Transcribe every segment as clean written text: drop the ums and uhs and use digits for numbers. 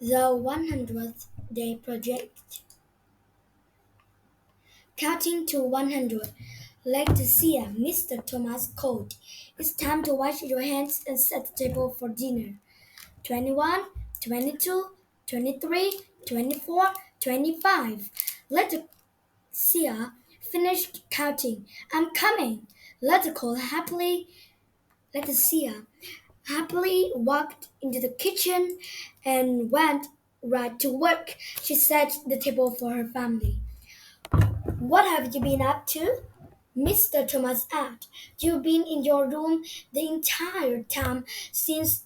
The 100th Day Project. Counting to 100. Leticia, Mr. Thomas called. It's time to wash your hands and set the table for dinner. 21, 22, 23, 24, 25. Leticia finished counting. I'm coming. Leticia happily walked into the kitchen and went right to work. She set the table for her family. What have you been up to? Mr. Thomas asked. You've been in your room the entire time since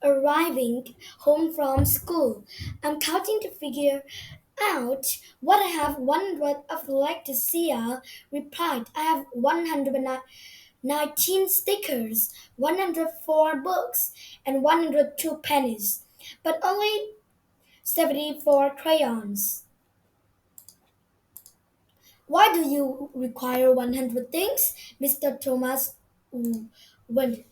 arriving home from school. I'm counting to figure out what I have 100 of Leticia replied. I have 119 stickers, 104 books, and 102 pennies, but only 74 crayons. Why do you require 100 things? Mr. Thomas wondered.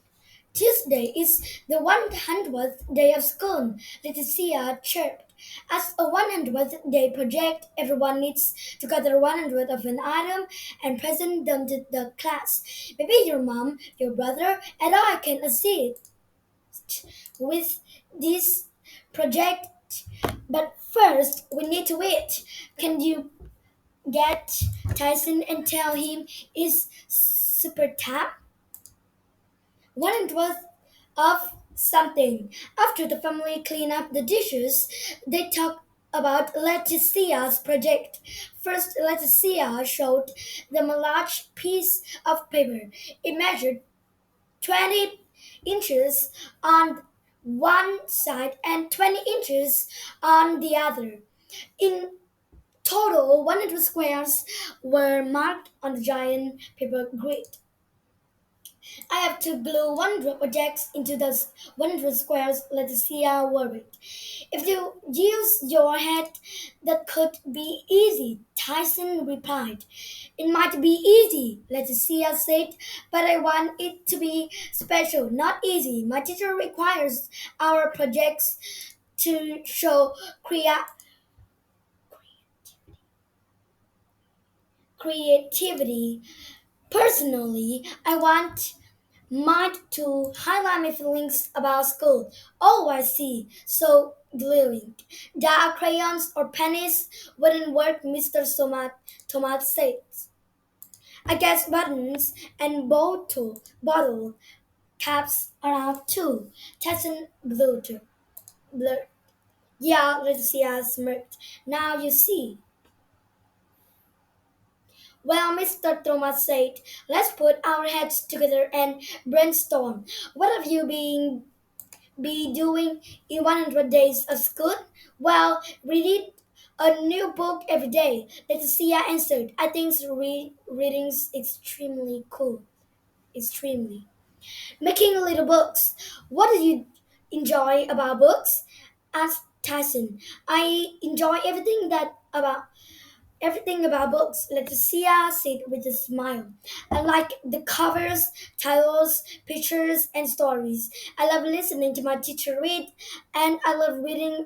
Tuesday is the 100th day of school, Leticia chirped. As a 100th day project, everyone needs to gather 100 of an item and present them to the class. Maybe your mom, your brother, and I can assist with this project. But first, we need to eat. Can you get Tyson and tell him it's super time? 100th of something. After the family cleaned up the dishes, they talked about Leticia's project. First, Leticia showed them a large piece of paper. It measured 20 inches on one side and 20 inches on the other. In total, 100 squares were marked on the giant paper grid. I have to glue 100 objects into the 100 squares, Leticia worried. If you use your head, that could be easy, Tyson replied. It might be easy, Leticia said, but I want it to be special, not easy. My teacher requires our projects to show creativity. Personally, I want mine to highlight my feelings about school. Oh, I see. So gluing. Dark crayons or pennies wouldn't work, Mr. Tomat said. I guess buttons and bottle caps are out too. Tesson blurred. Blurred. Yeah, Leticia smirked. Now you see. Well, Mr. Thomas said, let's put our heads together and brainstorm. What have you been be doing in 100 days of school? Well, read a new book every day. Leticia answered. I think reading's extremely cool. Extremely. Making little books. What do you enjoy about books? Asked Tyson. I enjoy everything about books, Leticia said with a smile. I like the covers, titles, pictures, and stories. I love listening to my teacher read, and I love reading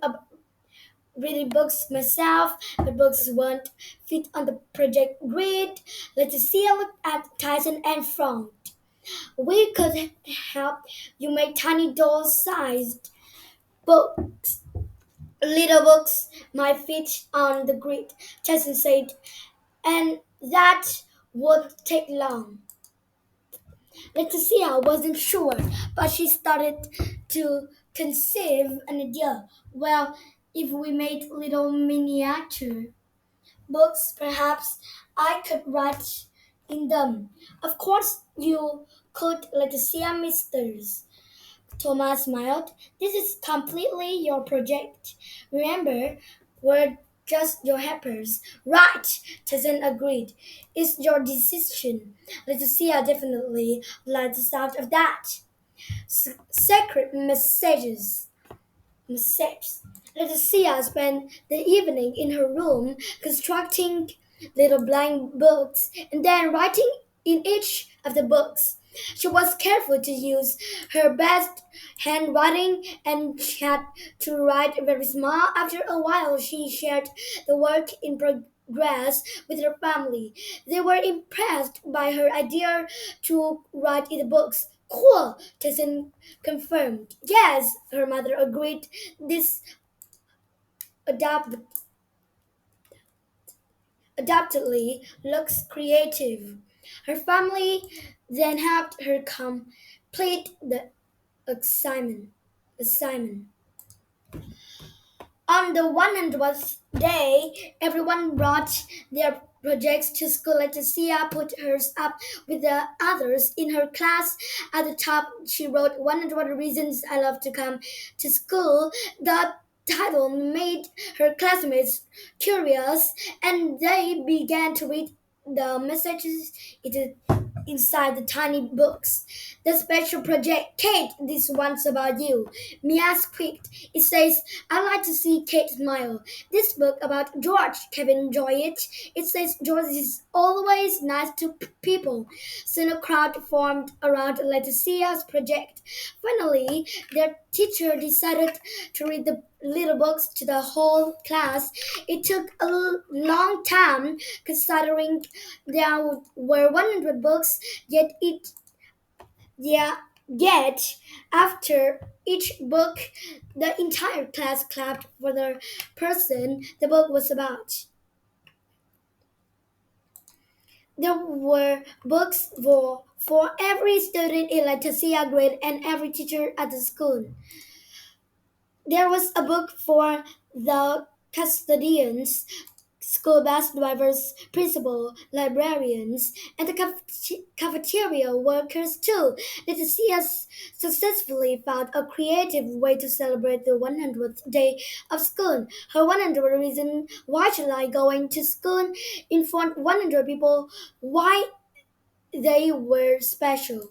books myself. But books won't fit on the project grid. Leticia looked at Tyson and frowned. We could help you make tiny doll-sized books. Little books might fit on the grid, Tyson said, and that would take long. Leticia wasn't sure, but she started to conceive an idea. Well, if we made little miniature books, perhaps I could write in them. Of course, you could, Leticia Misters. Thomas smiled. This is completely your project. Remember, we're just your helpers. Right, Tyson agreed. It's your decision. Leticia definitely liked the sound of that. Secret messages. Messages. Leticia spent the evening in her room constructing little blank books and then writing in each of the books. She was careful to use her best handwriting and she had to write very small. After a while, she shared the work in progress with her family. They were impressed by her idea to write in the books. Cool, Tessin confirmed. Yes, her mother agreed. This adapt- adaptedly looks creative. Her family then helped her complete the assignment. assignment. On the 100th day, everyone brought their projects to school. Leticia put hers up with the others in her class. At the top, she wrote 100 Reasons I Love to Come to School. The title made her classmates curious and they began to read the messages it inside the tiny books. The special project, Kate, this one's about you. Mia squeaked. It says, I like to see Kate smile. This book about George, Kevin enjoyed it. It says George is always nice to people. Soon a crowd formed around Leticia's project. Finally, their teacher decided to read the little books to the whole class. It took a long time considering there were 100 books, yet yeah, yet after each book, the entire class clapped for the person the book was about. There were books for every student in Leticia grade and every teacher at the school. There was a book for the custodians, school bus drivers, principal, librarians, and the cafeteria workers too. Leticia successfully found a creative way to celebrate the 100th day of school. Her 100 reason why she liked going to school informed 100 people why they were special.